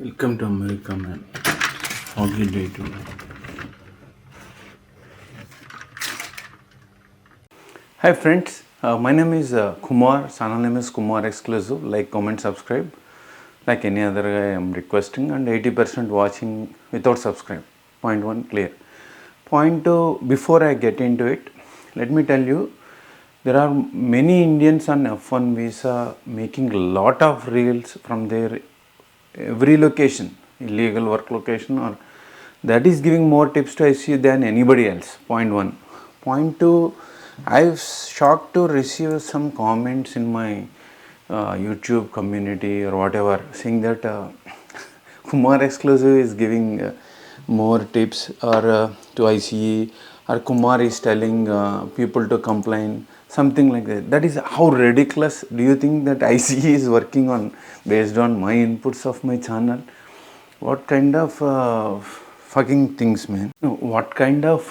Welcome to America, man. Foggy day today. Hi, friends. My name is Kumar. Channel name is Kumar Exclusive. Like, comment, subscribe. Like any other guy, I am requesting, and 80% watching without subscribe. Point one clear. Point two. Before I get into it, let me tell you, there are many Indians on F1 visa making a lot of reels from their every location, illegal work location, or that is giving more tips to ICU than anybody else. Point one. Point two, I've shocked to receive some comments in my YouTube community or whatever saying that Kumar Exclusive is giving more tips or to ICE, or Kumar is telling people to complain, something like that. That is how ridiculous. Do you think that ICE is working on based on my inputs of my channel? What kind of fucking things, man? No, what kind of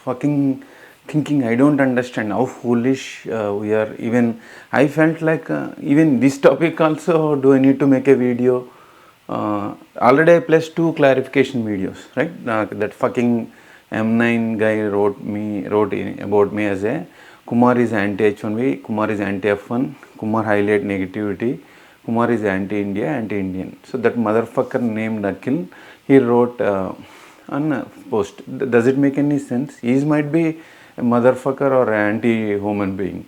fucking thinking? I don't understand how foolish we are. Even I felt like even this topic also. Do I need to make a video? Already I placed 2 clarification videos, right? That fucking M9 guy wrote about me as a Kumar is anti H1B, Kumar is anti F1, Kumar highlight negativity, Kumar is anti-India, anti-Indian. So that motherfucker named Akhil, he wrote on a post. Does it make any sense? He might be a motherfucker or anti-human being.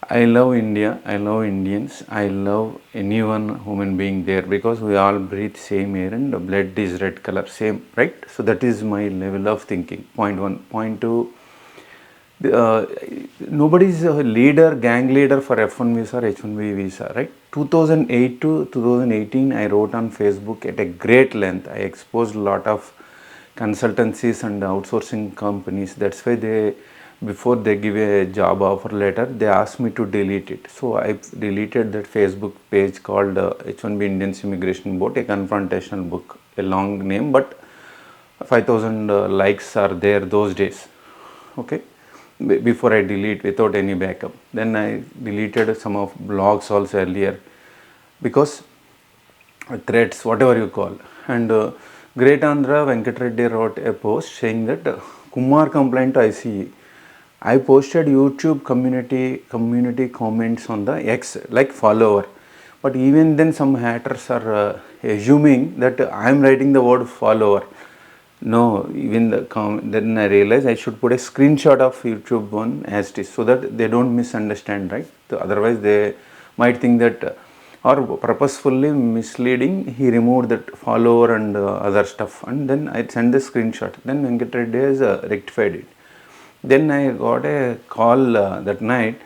I love India, I love Indians, I love anyone human being there, because we all breathe same air and the blood is red color, same, right? So that is my level of thinking. Point one. Point two, nobody is a leader, gang leader for F1 visa or H1B visa, right? 2008 to 2018, I wrote on Facebook at a great length. I exposed a lot of consultancies and outsourcing companies. That's why before they give a job offer letter, they asked me to delete it. So I deleted that Facebook page called H1B Indians Immigration Board, a confrontational book, a long name, but 5,000 likes are there those days. Okay, before I delete without any backup. Then I deleted some of blogs also earlier, because threats, whatever you call. And Great Andhra Venkat Reddy wrote a post saying that Kumar complained to ICE. I posted YouTube community comments on the X like follower, but even then some haters are assuming that I am writing the word follower. No, even then I realized I should put a screenshot of YouTube one as it is, so that they don't misunderstand, right? So otherwise they might think that, or purposefully misleading, he removed that follower and other stuff, and then I sent the screenshot. Then Venkat Reddy has rectified it. Then I got a call that night.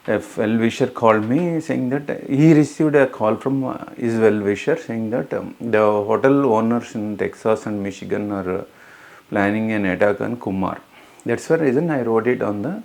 A well-wisher called me saying that he received a call from his well-wisher saying that the hotel owners in Texas and Michigan are planning an attack on Kumar. That's the reason I wrote it on the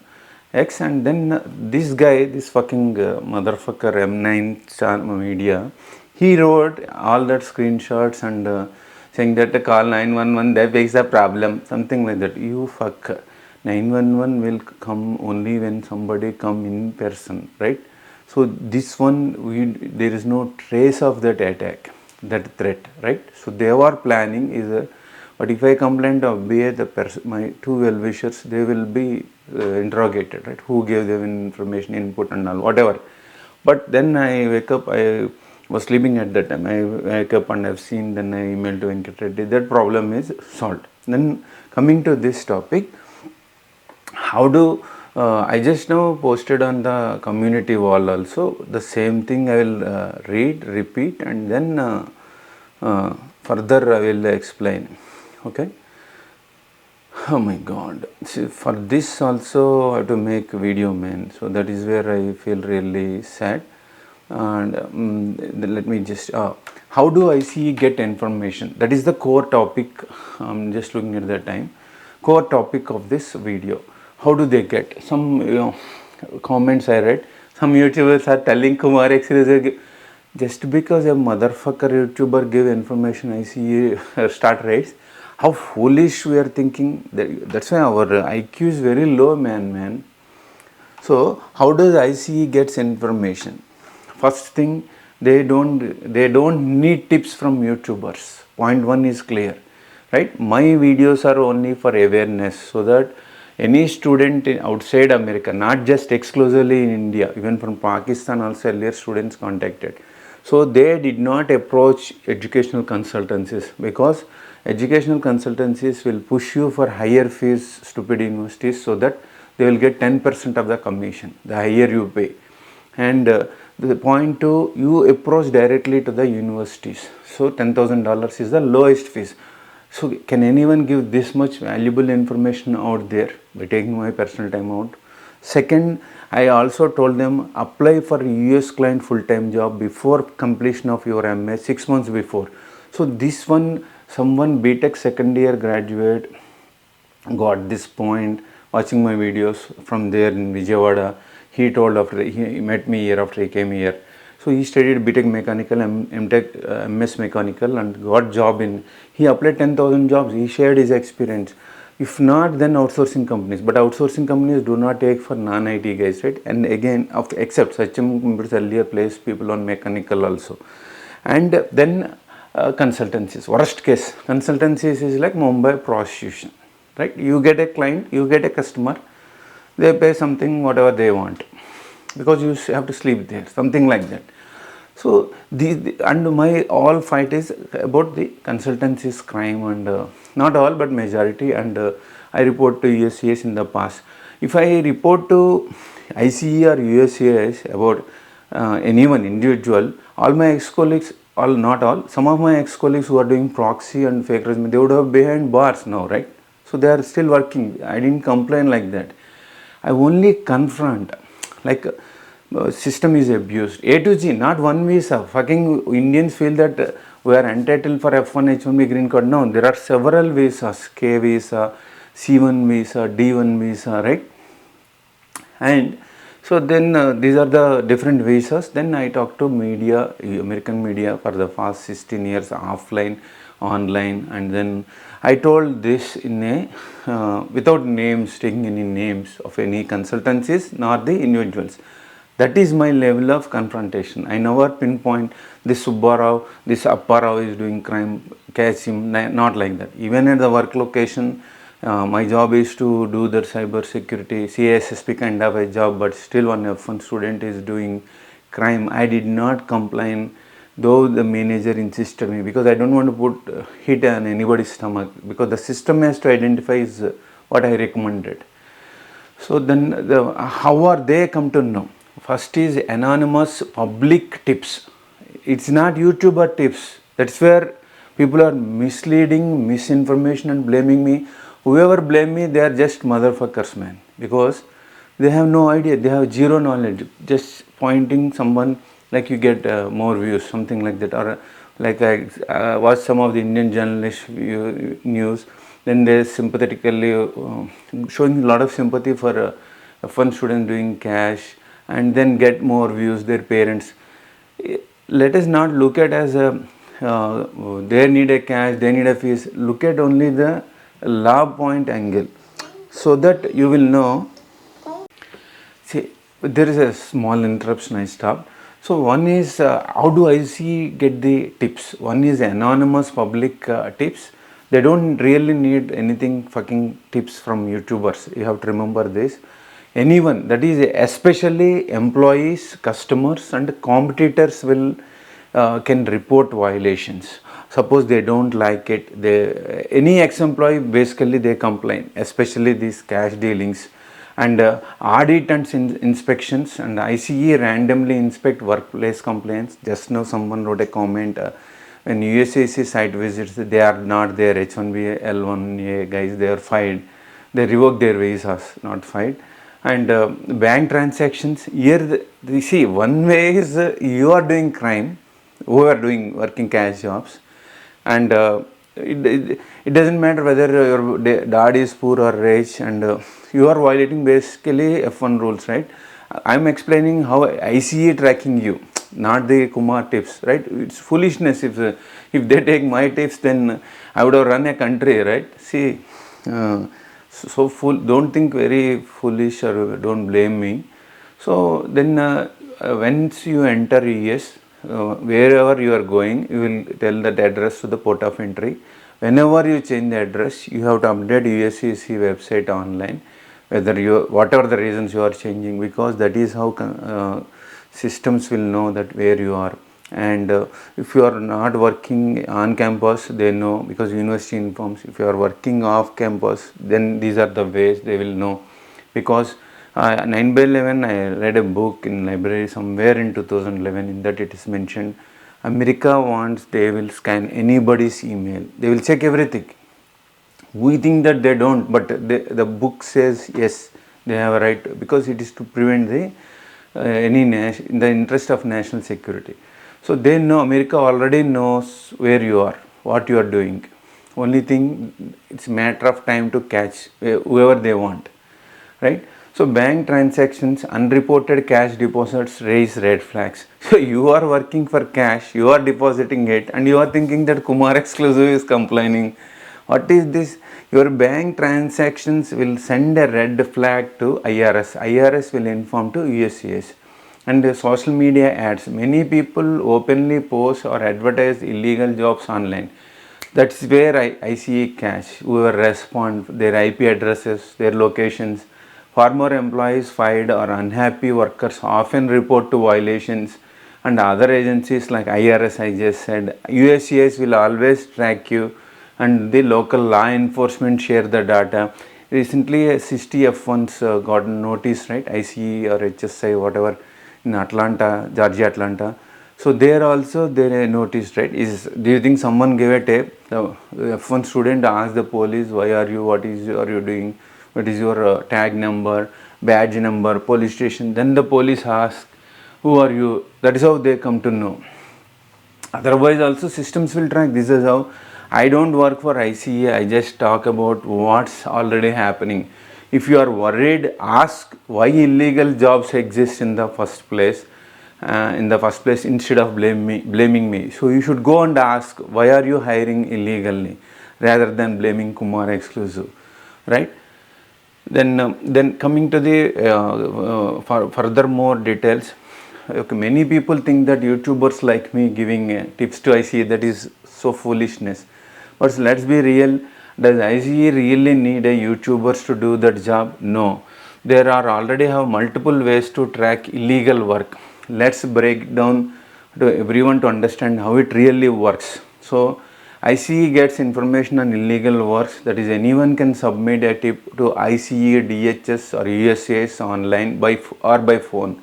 X. And then this guy, this fucking motherfucker M9 media, he wrote all that screenshots and saying that call 911, they fix the problem, something like that. You fuck. 911 will come only when somebody come in person, right? So this one, there is no trace of that attack, that threat, right? So they were planning but if I complain to BA, my 2 well-wishers, they will be interrogated, right? Who gave them information, input and all, whatever. But then I wake up, I was sleeping at that time. I wake up and I've seen, then I emailed to Venkat Reddy. That problem is solved. Then coming to this topic, how do I just now posted on the community wall also the same thing. I will read, repeat, and then further I will explain. Okay. Oh my god. See, for this also I have to make video, man. So that is where I feel really sad. And let me just how do ICE get information? That is the core topic. I'm just looking at the time. Core topic of this video. How do they get? Some comments I read. Some YouTubers are telling Kumar Exclusive, just because a motherfucker YouTuber give information, ICE start raids. How foolish we are thinking. That's why our IQ is very low, man. So how does ICE gets information? First thing, They don't need tips from YouTubers. Point one is clear, right? My videos are only for awareness, so that any student outside America, not just exclusively in India, even from Pakistan also earlier students contacted. So they did not approach educational consultancies, because educational consultancies will push you for higher fees, stupid universities, so that they will get 10% of the commission, the higher you pay. And the point two, you approach directly to the universities. So $10,000 is the lowest fees. So can anyone give this much valuable information out there by taking my personal time out? Second, I also told them, apply for US client full-time job before completion of your MA, 6 months before. So this one, someone BTech second year graduate got this point watching my videos from there in Vijayawada. He told after he met me year after he came here. So he studied BTech mechanical, MTech, MS mechanical, and got job in. He applied 10,000 jobs. He shared his experience. If not, then outsourcing companies. But outsourcing companies do not take for non-IT guys, right? And again, except Sachin Computers earlier placed people on mechanical also. And then consultancies. Worst case, consultancies is like Mumbai prostitution, right? You get a client, you get a customer, they pay something whatever they want, because you have to sleep there, something like that. So and my all fight is about the consultancies crime, and not all but majority, and I report to U.S.C in the past. If I report to ICE or U.S.C about anyone individual, all my ex-colleagues, all not all, some of my ex-colleagues who are doing proxy and fake resume, they would have behind bars now, right? So they are still working. I didn't complain like that. I only confront, like system is abused. A to G, not one visa. Fucking Indians feel that we are entitled for F1, H1B green card. No, there are several visas, K visa, C1 visa, D1 visa, right? And so then these are the different visas. Then I talk to media, American media for the past 16 years, offline, online, and then I told this in a without names, taking any names of any consultancies nor the individuals. That is my level of confrontation. I never pinpoint this Subbarao, this Apparao is doing crime, catch him, not like that. Even at the work location, my job is to do the cyber security, CASSP kind of a job, but still one F1 student is doing crime. I did not complain, though the manager insisted me, because I don't want to put hit on anybody's stomach, because the system has to identify is what I recommended. So then how are they come to know? First is anonymous public tips. It's not YouTuber tips. That's where people are misleading, misinformation and blaming me. Whoever blame me, they are just motherfuckers, man, because they have no idea. They have zero knowledge. Just pointing someone like you get more views, something like that. Or like I watch some of the Indian journalist news, then they sympathetically showing a lot of sympathy for a fun student doing cash, and then get more views, their parents. Let us not look at as a they need a cash, they need a fees. Look at only the law point angle, so that you will know. See, there is a small interruption, I stopped. So one is how do I see get the tips? One is anonymous public tips. They don't really need anything fucking tips from YouTubers. You have to remember this. Anyone, that is especially employees, customers and competitors will can report violations. Suppose they don't like it, any ex-employee basically they complain, especially these cash dealings. And audit and inspections, and ICE randomly inspect workplace complaints. Just now someone wrote a comment, when U.S.C site visits, they are not there, H1B, L1A guys, they are fired. They revoke their visas, not fired. And bank transactions, here you see, one way is you are doing crime, who are doing working cash jobs, and it doesn't matter whether your dad is poor or rich, and you are violating basically F1 rules, right? I'm explaining how ICE tracking you, not the Kumar tips, right? It's foolishness. If they take my tips, then I would have run a country, right? See, so don't think very foolish, or don't blame me. So then once you enter US, wherever you are going, you will tell that address to the port of entry. Whenever you change the address, you have to update U.S.C website online, whether you, whatever the reasons you are changing, because that is how systems will know that where you are. And if you are not working on campus, they know, because university informs. If you are working off campus, then these are the ways they will know. Because 9/11, I read a book in library somewhere in 2011. In that it is mentioned, America wants, they will scan anybody's email. They will check everything. We think that they don't, but the book says yes, they have a right, because it is to prevent the in the interest of national security. So they know, America already knows where you are, what you are doing. Only thing, it's a matter of time to catch whoever they want, right? So bank transactions, unreported cash deposits raise red flags. So you are working for cash, you are depositing it, and you are thinking that Kumar Exclusive is complaining. What is this? Your bank transactions will send a red flag to IRS. IRS will inform to U.S.C. And social media ads. Many people openly post or advertise illegal jobs online. That's where I see cash. Whoever respond, their IP addresses, their locations. Former employees fired or unhappy workers often report to violations, and other agencies like IRS, I just said, U.S.C will always track you, and the local law enforcement share the data. Recently 60 F1s got notice, right? ICE or HSI, whatever, in Atlanta, Georgia, Atlanta. So there also they noticed, right? Do you think someone gave a tape? The F1 student asked the police, why are you, what is are you doing? What is your tag number, badge number, police station? Then the police ask, who are you? That is how they come to know. Otherwise also systems will track. This is how. I don't work for ICA, I just talk about what's already happening. If you are worried, ask why illegal jobs exist in the first place. Instead of blaming me. So you should go and ask, why are you hiring illegally, rather than blaming Kumar Exclusive, right? Then coming to the further more details. Okay, many people think that YouTubers like me giving tips to ICA, that is so foolishness. But let's be real, does ICA really need a YouTubers to do that job? No. There are already have multiple ways to track illegal work. Let's break down to everyone to understand how it really works. So ICE gets information on illegal works, that is anyone can submit a tip to ICE, DHS or USCIS online by phone.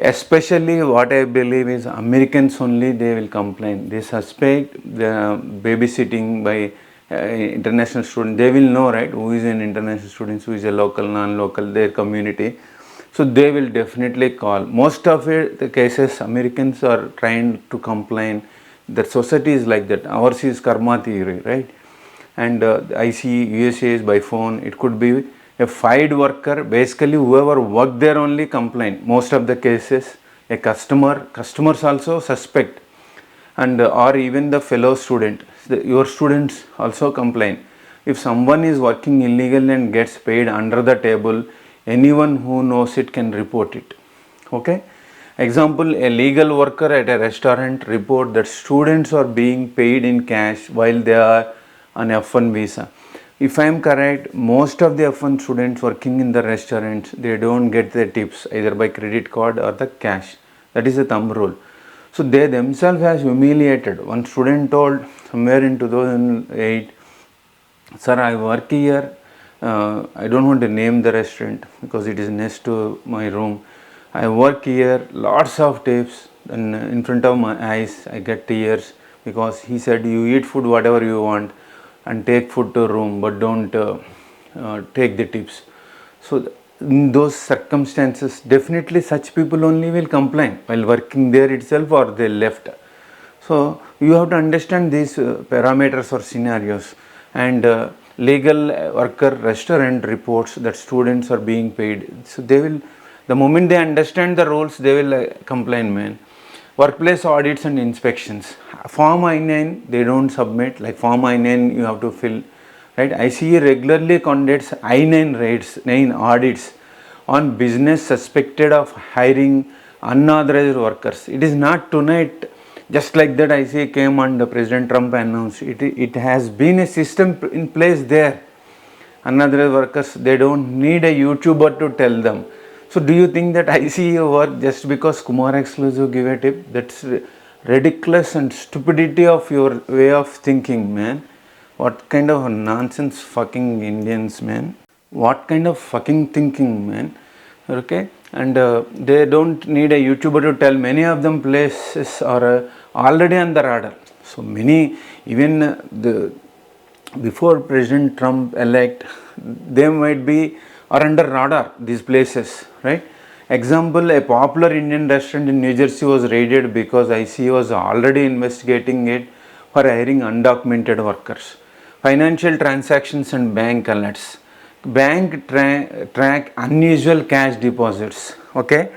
Especially what I believe is Americans only, they will complain. They suspect the babysitting by international student. They will know, right, who is an international student, who is a local, non-local, their community. So they will definitely call. Most of it, the cases, Americans are trying to complain. The society is like that. Ours is karma theory, right? And ICE, USA is by phone. It could be a fired worker, basically whoever worked there only complain. Most of the cases, a customers also suspect, and or even the fellow student, your students also complain. If someone is working illegally and gets paid under the table, anyone who knows it can report it. Okay? Example, a legal worker at a restaurant report that students are being paid in cash while they are on F1 visa. If I am correct, most of the F1 students working in the restaurants, they don't get their tips either by credit card or the cash. That is a thumb rule. So they themselves has humiliated. One student told somewhere in 2008, sir, I work here. I don't want to name the restaurant because it is next to my room. I work here, lots of tips, and in front of my eyes I get tears, because he said, you eat food whatever you want and take food to room, but don't take the tips. So in those circumstances, definitely such people only will complain while working there itself, or they left. So you have to understand these parameters or scenarios. And legal worker restaurant reports that students are being paid. So they will, the moment they understand the rules, they will complain, man. Workplace audits and inspections. Form I-9 they don't submit, like Form I-9 you have to fill, right? ICE regularly conducts I-9 raids, 9 audits on business suspected of hiring unauthorized workers. It is not tonight, just like that ICA came and President Trump announced. It has been a system in place there. Unauthorized workers, they don't need a YouTuber to tell them. So do you think that ICA work just because Kumar exclusive give a tip? That's ridiculous and stupidity of your way of thinking, man. What kind of nonsense fucking Indians, man. What kind of fucking thinking, man. Okay, and they don't need a YouTuber to tell. Many of them places are already on the radar. So many, even the before President Trump elect, they might be are under radar, these places, right? Example, a popular Indian restaurant in New Jersey was raided because ICA was already investigating it for hiring undocumented workers. Financial transactions and bank alerts. Bank track unusual cash deposits. Okay,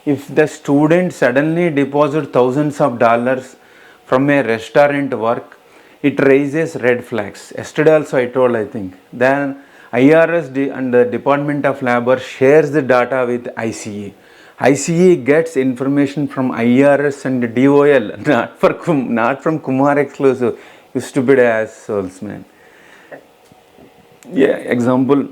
if the student suddenly deposit thousands of dollars from a restaurant work, it raises red flags. Yesterday also I told, I think. Then IRS and the Department of Labor shares the data with ICA. ICA gets information from IRS and DOL, not from Kumar exclusive. You stupid assholes, man. Yeah, example,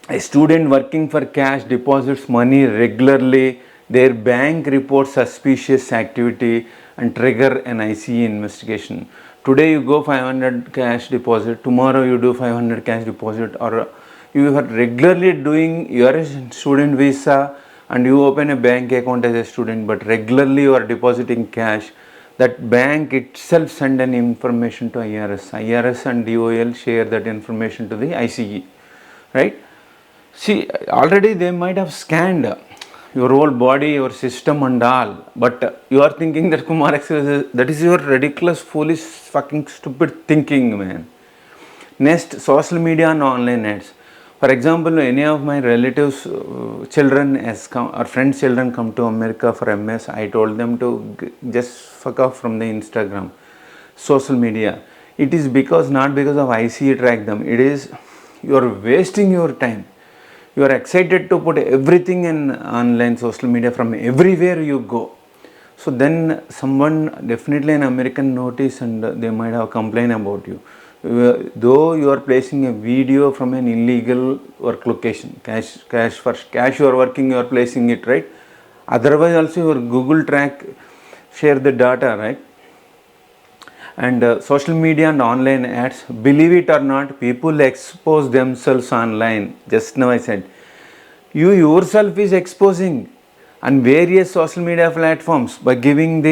a student working for cash deposits money regularly, their bank reports suspicious activity and trigger an ICA investigation. Today you go 500 cash deposit, tomorrow you do 500 cash deposit, or you are regularly doing, you are a student visa and you open a bank account as a student, but regularly you are depositing cash. That bank itself send an information to IRS. IRS and DOL share that information to the ICE, right? See, already they might have scanned your whole body, your system and all, but you are thinking that Kumar exclusive, that is your ridiculous, foolish, fucking stupid thinking, man. Next, social media and online ads. For example, any of my relatives' children or friends' children come to America for MS, I told them to just fuck off from the Instagram, social media. It is not because of ICE track them. It is, you are wasting your time. You are excited to put everything in online social media from everywhere you go. So then someone, definitely an American notice, and they might have complained about you. Though you are placing a video from an illegal work location, cash you are working, you are placing it, right? Otherwise also your Google track share the data, right? And social media and online ads, believe it or not, people expose themselves online. Just now I said, you yourself is exposing on various social media platforms by giving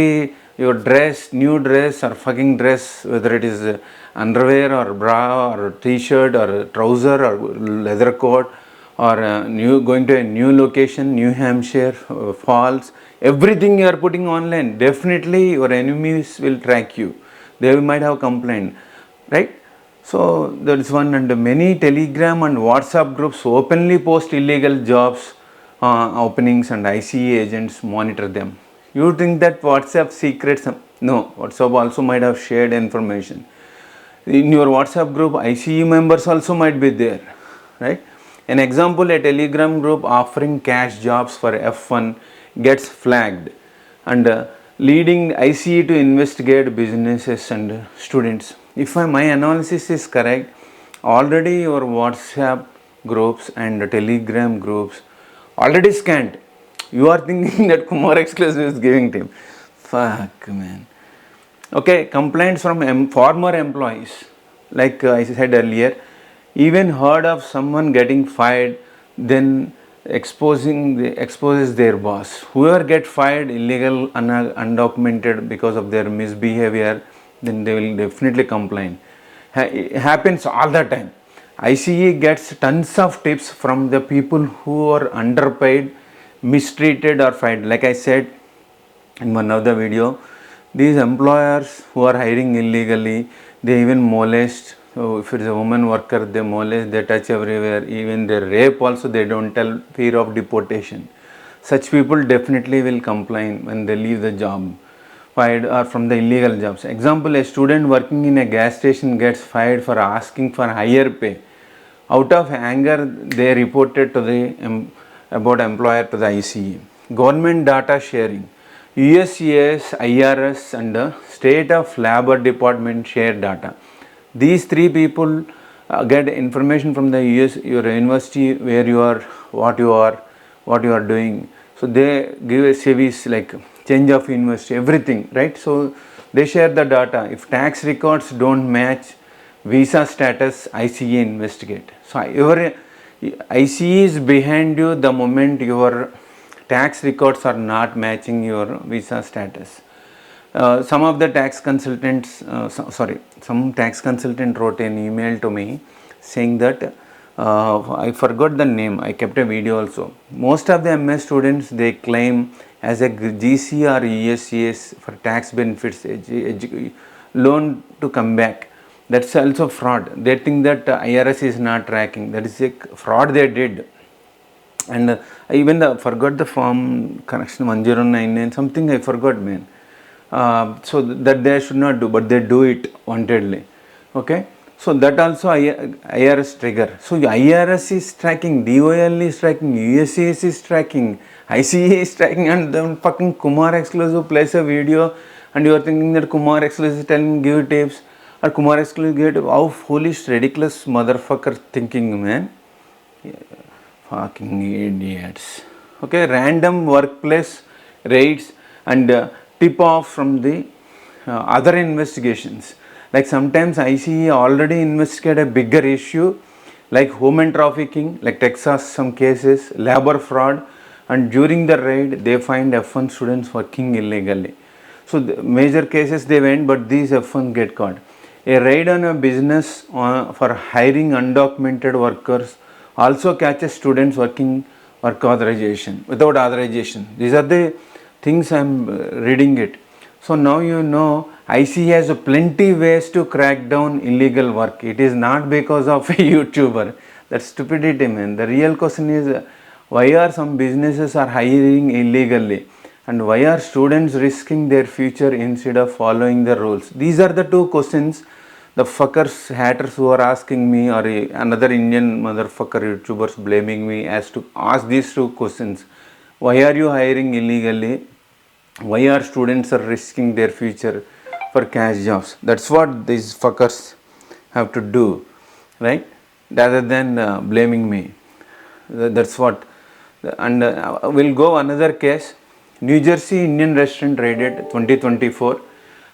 your dress, new dress or fucking dress, whether it is underwear or bra or t-shirt or trouser or leather coat, or going to a new location, New Hampshire, Falls, everything you are putting online. Definitely your enemies will track you. They might have complained, right? So that is one. And many Telegram and WhatsApp groups openly post illegal jobs openings, and ICE agents monitor them. You think that WhatsApp secrets? No, WhatsApp also might have shared information. In your WhatsApp group, ICE members also might be there, right? An example, a Telegram group offering cash jobs for F1 gets flagged, and leading ICE to investigate businesses and students. If my analysis is correct, already your WhatsApp groups and Telegram groups already scanned. You are thinking that Kumar exclusive is giving to him. Fuck, man. Okay, complaints from former employees, like I said earlier, even heard of someone getting fired, then exposes their boss. Whoever get fired illegal, undocumented because of their misbehavior, then they will definitely complain. It happens all the time. ICE gets tons of tips from the people who are underpaid, mistreated or fired. Like I said in one of the video, these employers who are hiring illegally, they even molest. So if it is a woman worker, they molest, they touch everywhere, even they rape also, they don't tell, fear of deportation. Such people definitely will complain when they leave the job, fired or from the illegal jobs. Example, a student working in a gas station gets fired for asking for higher pay. Out of anger, they reported to the about employer to the ICE. government data sharing. U.S.C, IRS and the State of Labor Department share data. These three people get information from the US, your university, where you are, what you are doing. So they give a service like change of university, everything, right? So they share the data. If tax records don't match visa status, ICE investigate. So your ICE is behind you the moment your tax records are not matching your visa status. Some of the tax consultants, some tax consultant wrote an email to me saying that I forgot the name. I kept a video also. Most of the MS students, they claim as a GC or U.S.C for tax benefits loan to come back. That's also fraud. They think that IRS is not tracking. That is a fraud they did. And I even forgot the form correction 1099 something, I forgot, man. So that they should not do, but they do it wantedly. Okay, so that also IRS trigger. So IRS is tracking, DOL is tracking, U.S.C is tracking, ICE is tracking, and then fucking Kumar exclusive plays a video, and you are thinking that Kumar exclusive is telling give tips, or Kumar exclusive give tips. How foolish, ridiculous motherfucker thinking, man. Yeah, fucking idiots. Okay, random workplace raids and tip off from the other investigations. Like sometimes ICE already investigate a bigger issue like human trafficking, like Texas some cases, labor fraud, and during the raid they find F1 students working illegally. So the major cases they went, but these F1 get caught. A raid on a business for hiring undocumented workers also catches students working work authorization without authorization. These are the things I am reading it. So now you know IC has plenty ways to crack down illegal work. It is not because of a YouTuber. That's stupidity, man. The real question is why are some businesses are hiring illegally, and why are students risking their future instead of following the rules? These are the two questions the fuckers, haters who are asking me, or another Indian motherfucker YouTubers blaming me as to ask these two questions. Why are you hiring illegally? Why are students are risking their future for cash jobs? That's what these fuckers have to do, right? Rather than blaming me. That's what. And we'll go another case. New Jersey Indian restaurant raided 2024.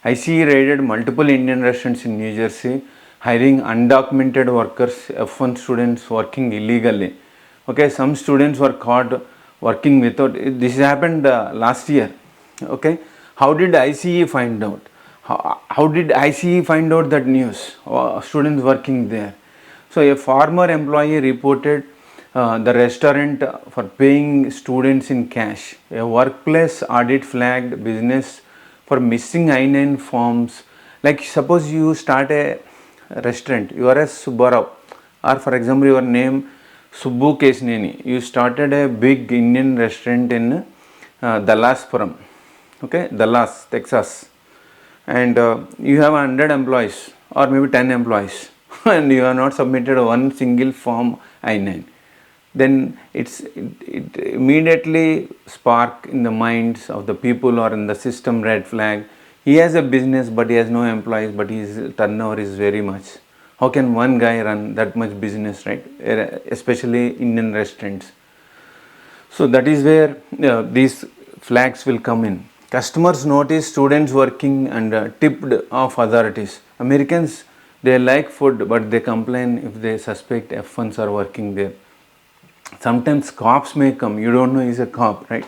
ICE raided multiple Indian restaurants in New Jersey, hiring undocumented workers, F1 students working illegally. Okay, some students were caught working without. This happened last year. Okay, how did ICE find out? How did ICE find out that news? Students working there. So a former employee reported the restaurant for paying students in cash. A workplace audit flagged business for missing I-9 forms. Like suppose you start a restaurant, you are a Subbarao, or for example your name Subbu Kesneni. You started a big Indian restaurant in Dallaspuram, okay, Dallas, Texas, and you have 100 employees or maybe 10 employees and you have not submitted one single form I-9. Then it immediately spark in the minds of the people or in the system red flag. He has a business but he has no employees, but his turnover is very much. How can one guy run that much business, right? Especially Indian restaurants. So that is where these flags will come in. Customers notice students working and tipped off authorities. Americans, they like food but they complain if they suspect F1s are working there. Sometimes cops may come, you don't know he's a cop, right?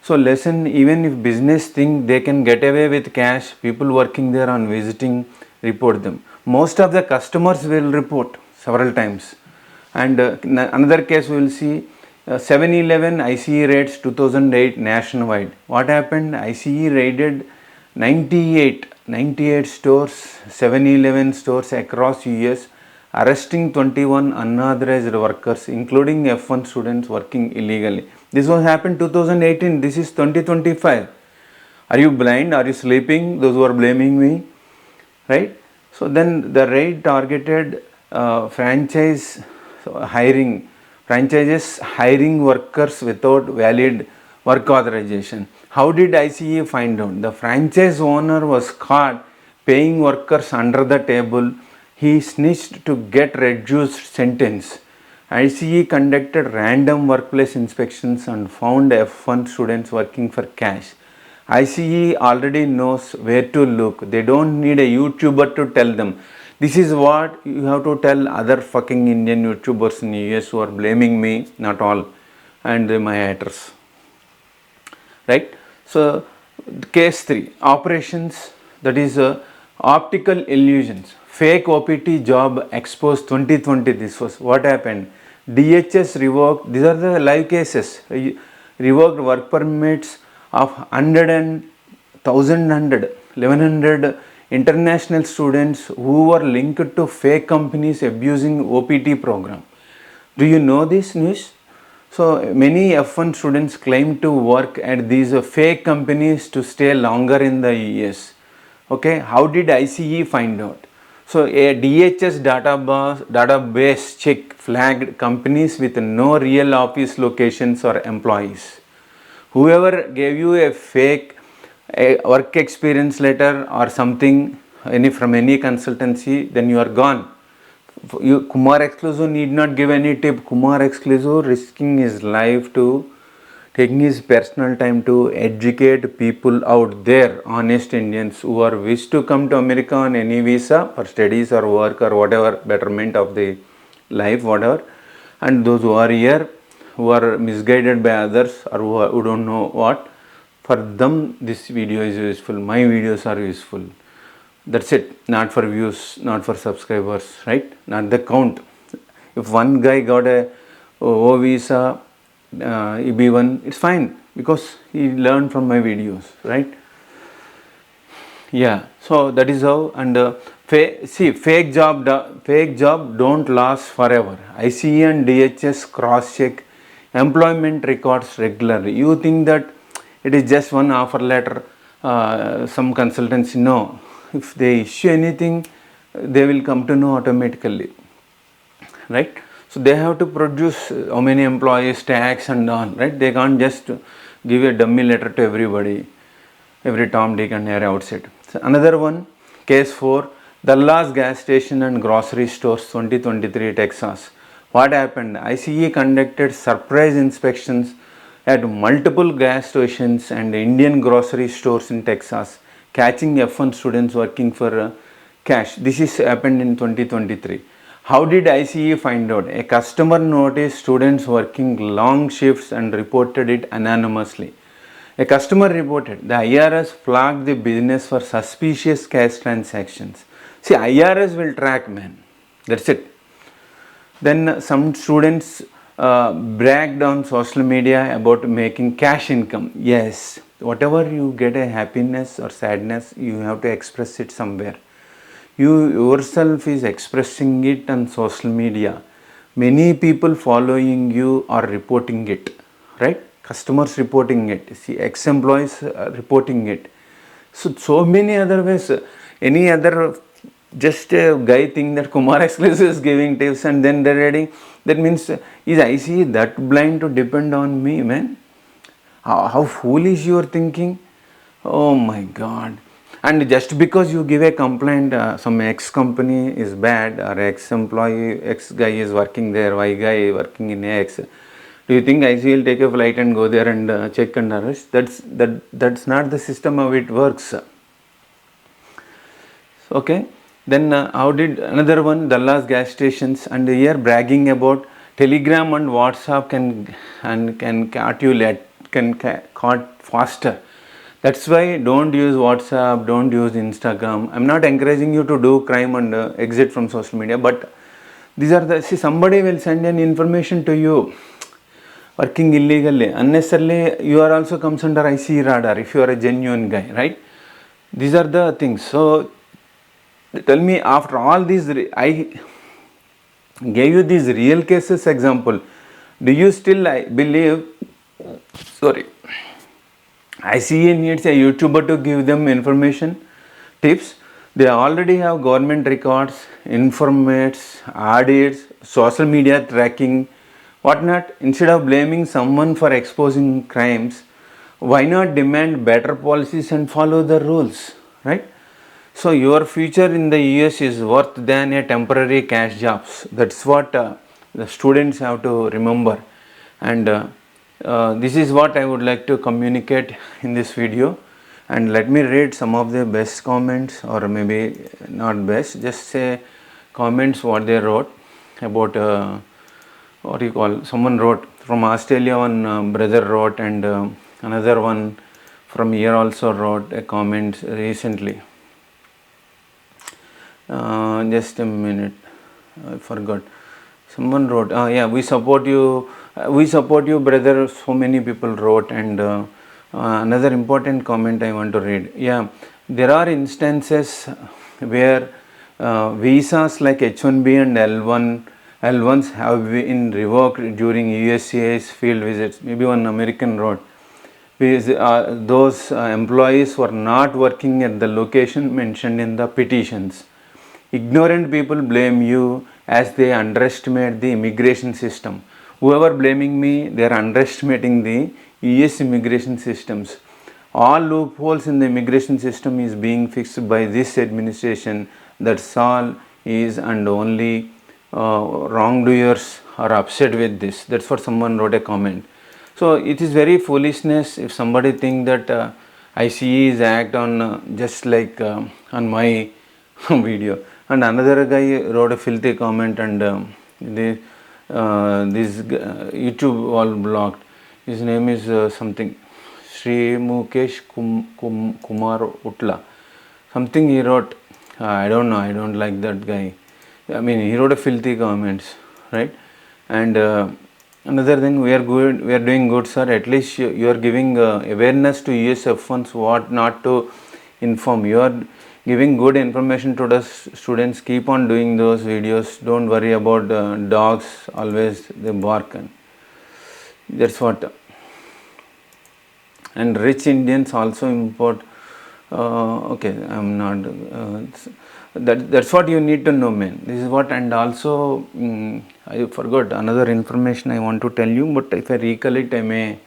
So lesson, even if business think they can get away with cash, people working there on visiting report them. Most of the customers will report several times. And another case we will see 7-Eleven ICE raids 2008 nationwide. What happened? ICE raided 98 stores, 7-Eleven stores across US, arresting 21 unauthorized workers, including F1 students working illegally. This was happened 2018. This is 2025. Are you blind? Are you sleeping? Those who are blaming me, right? So then the raid targeted franchises hiring workers without valid work authorization. How did ICE find out? The franchise owner was caught paying workers under the table. He snitched to get reduced sentence. ICE conducted random workplace inspections and found F1 students working for cash. ICE already knows where to look. They don't need a YouTuber to tell them. This is what you have to tell other fucking Indian YouTubers in US who are blaming me, not all, and my haters. Right? So, case 3, operations, that is optical illusions. Fake OPT job exposed 2020. This was what happened. DHS revoked, these are the live cases, revoked work permits of 1100 international students who were linked to fake companies abusing OPT program. Do you know this news? So many F1 students claim to work at these fake companies to stay longer in the US. Okay, how did ICE find out? So a DHS database check flagged companies with no real office locations or employees. Whoever gave you a fake work experience letter or something from any consultancy, then you are gone. Kumar Exclusive need not give any tip. Kumar Exclusive risking his life to taking his personal time to educate people out there, honest Indians who are wish to come to America on any visa for studies or work or whatever, betterment of the life, whatever, and those who are here who are misguided by others or who don't know what, for them this video is useful. My videos are useful. That's it. Not for views, not for subscribers, right? Not the count. If one guy got a O visa, EB1, it's fine because he learned from my videos, right? Yeah. So that is how. And fake job don't last forever. ICE and DHS cross check employment records regularly. You think that it is just one offer letter, some consultancy? No. If they issue anything, they will come to know automatically, right? So they have to produce how many employees, tax and all, right? They can't just give a dummy letter to everybody, every Tom, Dick and Harry outside. So another one, case 4, Dallas gas station and grocery stores, 2023, Texas. What happened? ICE conducted surprise inspections at multiple gas stations and Indian grocery stores in Texas, catching F1 students working for cash. This is happened in 2023. How did ICE find out? A customer noticed students working long shifts and reported it anonymously. A customer reported. The IRS flagged the business for suspicious cash transactions. See, IRS will track, man. That's it. Then some students bragged on social media about making cash income. Yes, whatever you get a happiness or sadness, you have to express it somewhere. You yourself is expressing it on social media. Many people following you are reporting it, right? Customers reporting it. See, ex-employees reporting it. So many other ways. Any other, just a guy think that Kumar Exclusive is giving tips and then they're reading. That means, is ICE that blind to depend on me, man? How foolish you are thinking? Oh my God. And just because you give a complaint, some X company is bad or X employee, X guy is working there, Y guy working in X, do you think ICE will take a flight and go there and check and arrest? That's not the system how it works. Okay. Then how did another one, Dallas gas stations, and here bragging about Telegram and WhatsApp can cut you caught faster. That's why don't use WhatsApp, don't use Instagram. I'm not encouraging you to do crime and exit from social media, but these are the, see, somebody will send an information to you working illegally, unnecessarily. You are also comes under ICE radar if you are a genuine guy, right? These are the things. So tell me, after all these, I gave you these real cases example. Do you still believe, sorry, ICE needs a YouTuber to give them information, tips? They already have government records, informates, audits, social media tracking, whatnot. Instead of blaming someone for exposing crimes, Why not demand better policies and follow the rules, right? So your future in the US is worth than a temporary cash jobs. That's what the students have to remember. And this is what I would like to communicate in this video. And let me read some of the best comments, or maybe not best, just say comments what they wrote about what you call, someone wrote from Australia, one brother wrote, and another one from here also wrote a comment recently. Just a minute, I forgot. Someone wrote, yeah, we support you brother, so many people wrote. And another important comment I want to read. Yeah, there are instances where visas like H1B and L1s have been revoked during U.S.C's field visits. Maybe one American wrote, those employees were not working at the location mentioned in the petitions. Ignorant people blame you as they underestimate the immigration system. Whoever blaming me, they are underestimating the US immigration systems. All loopholes in the immigration system is being fixed by this administration. That's all is, and only wrongdoers are upset with this. That's what someone wrote a comment. So it is very foolishness if somebody think that ICE's act on just like on my video. And another guy wrote a filthy comment, and this YouTube all blocked. His name is something Sri Mukesh Kumar Utla. Something he wrote. I don't know. I don't like that guy. I mean, he wrote a filthy comments, right? And another thing, we are good. We are doing good, sir. At least you are giving awareness to USF funds what not to inform. You are giving good information to the students. Keep on doing those videos. Don't worry about dogs, always they bark. And that's what. And rich Indians also import. Okay, I'm not. That's what you need to know, man. This is what. And also I forgot another information I want to tell you, but if I recollect, I may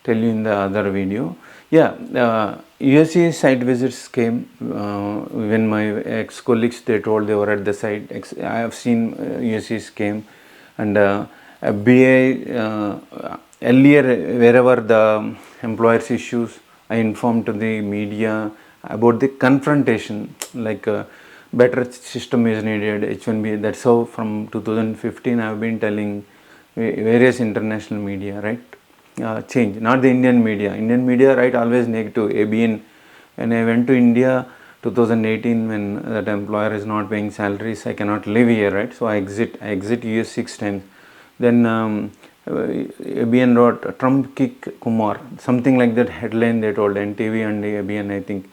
tell you in the other video. Yeah, U.S.C site visits came. When my ex-colleagues, they told they were at the site. I have seen U.S.C's came, and BA earlier, wherever the employers' issues, I informed to the media about the confrontation, like better system is needed, H1B. That's how from 2015 I have been telling various international media, right? Change, not the Indian media, right, always negative. ABN, when I went to India 2018, when that employer is not paying salaries, I cannot live here, right? So I exit US 6 times. Then ABN wrote Trump kick Kumar, something like that headline they told, NTV and ABN, I think.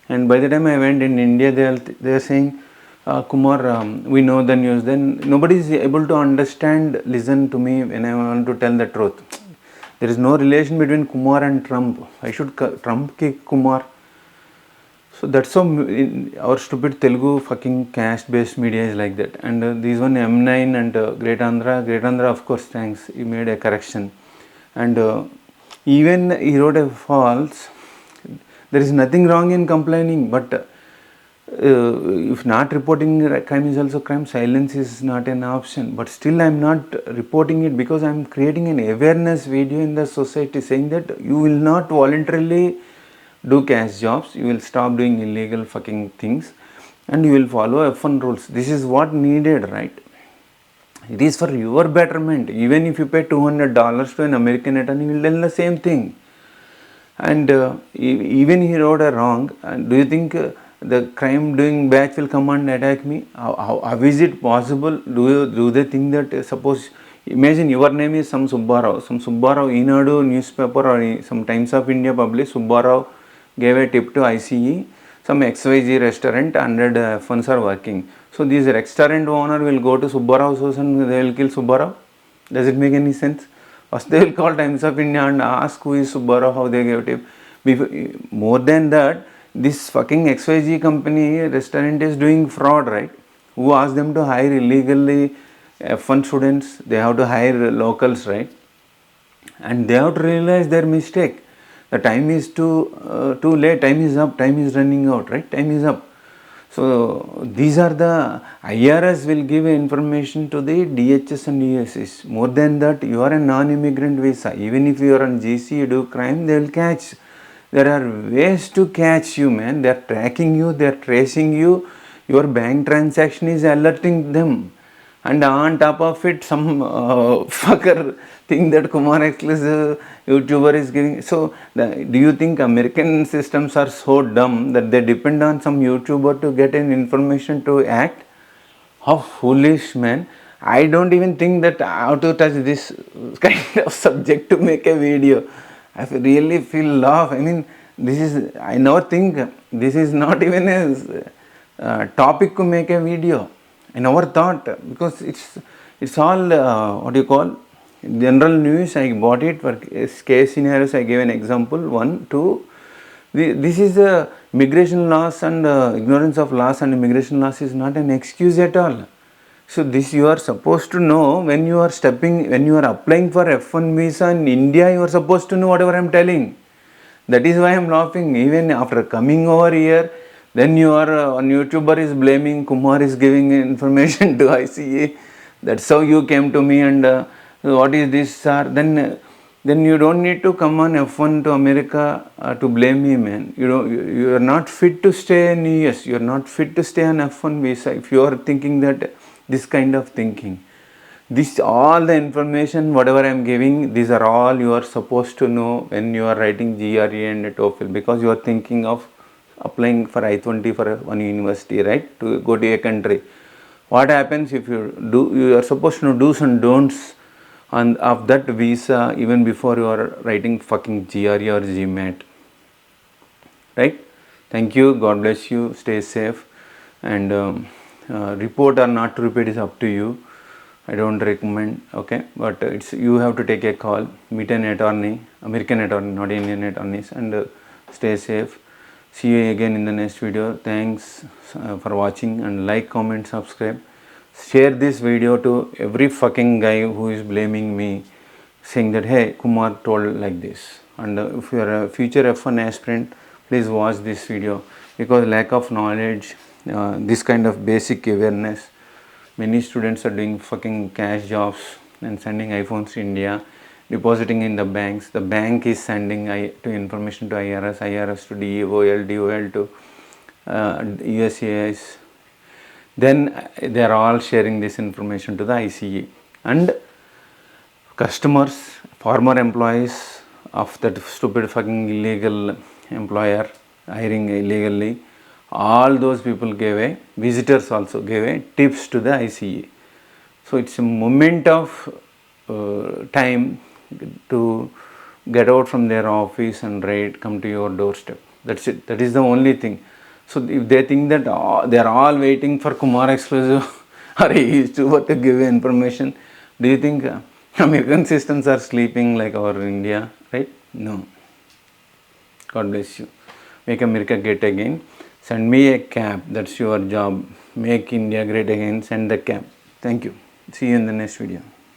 And by the time I went in India, they are saying, Kumar, we know the news. Then nobody is able to understand, listen to me when I want to tell the truth. There is no relation between Kumar and Trump. I should Trump kick Kumar. So that's how our stupid Telugu fucking caste based media is like that. And these one M9 and Great Andhra, of course, thanks, he made a correction. And even he wrote a false. There is nothing wrong in complaining, but if not reporting crime is also crime, silence is not an option. But still I am not reporting it because I am creating an awareness video in the society saying that you will not voluntarily do cash jobs, you will stop doing illegal fucking things, and you will follow F1 rules. This is what needed, right? It is for your betterment. Even if you pay $200 to an American attorney, he will tell the same thing. And even he wrote a wrong, do you think the crime doing batch will come and attack me? How is it possible? Do they think that, suppose, imagine your name is some Subbarao, Inadu newspaper or some Times of India published, Subbarao gave a tip to ICE, some XYZ restaurant, 100 funds are working. So this restaurant owner will go to Subbarao's house and they will kill Subbarao. Does it make any sense? First they will call Times of India and ask who is Subbarao, how they gave tip. More than that, this fucking XYZ company restaurant is doing fraud, right? Who asked them to hire illegally F1 students? They have to hire locals, right? And they have to realize their mistake. The time is too late, time is up, time is running out, right? Time is up. So these are the IRS will give information to the DHS and U.S.C. More than that, you are a non-immigrant visa. Even if you are on GC, you do crime, they will catch. There are ways to catch you, man. They are tracking you, they are tracing you. Your bank transaction is alerting them. And on top of it, some fucker thing that Kumar exclusive YouTuber is giving. So, do you think American systems are so dumb that they depend on some YouTuber to get an information to act? How foolish, man. I don't even think that I have to touch this kind of subject to make a video. I really feel laugh. I mean, this is, I never think this is not even a topic to make a video. I never thought, because it's all what you call general news. I bought it for case scenarios. I gave an example 1, 2. This is migration laws, and ignorance of laws and immigration laws is not an excuse at all. So this you are supposed to know when you are applying for F1 visa in India. You are supposed to know whatever I am telling. That is why I am laughing. Even after coming over here, then you are on YouTuber is blaming Kumar is giving information to ICA. That's how you came to me, and what is this, sir? Then you don't need to come on F1 to America to blame me, man. You are not fit to stay in US. You are not fit to stay on F1 visa if you are thinking that this kind of thinking. This all the information whatever I am giving, these are all you are supposed to know when you are writing GRE and TOEFL, because you are thinking of applying for I-20 for one university, right, to go to a country. What happens if you are supposed to know do's and don'ts of that visa even before you are writing fucking GRE or GMAT, right? Thank you, God bless you, stay safe, and report or not to report is up to you. I don't recommend, okay, but it's you have to take a call, meet an attorney, American attorney, not Indian attorneys, and stay safe. See you again in the next video. Thanks for watching, and like, comment, subscribe. Share this video to every fucking guy who is blaming me, saying that hey, Kumar told like this. And if you are a future F1 aspirant, please watch this video, because lack of knowledge, this kind of basic awareness, many students are doing fucking cash jobs and sending iPhones to India, depositing in the banks. The bank is sending to information to IRS, IRS to DOL, DOL to U.S.C. Then they are all sharing this information to the ICE, and customers, former employees of that stupid fucking illegal employer hiring illegally, all those people gave a, visitors also gave a tips to the ICE. So it's a moment of time to get out from their office and come to your doorstep. That's it. That is the only thing. So if they think that they are all waiting for Kumar exclusive or YouTuber to give information, do you think American systems are sleeping like our India, right? No. God bless you. Make America great again. Send me a cap. That's your job. Make India great again. Send the cap. Thank you. See you in the next video.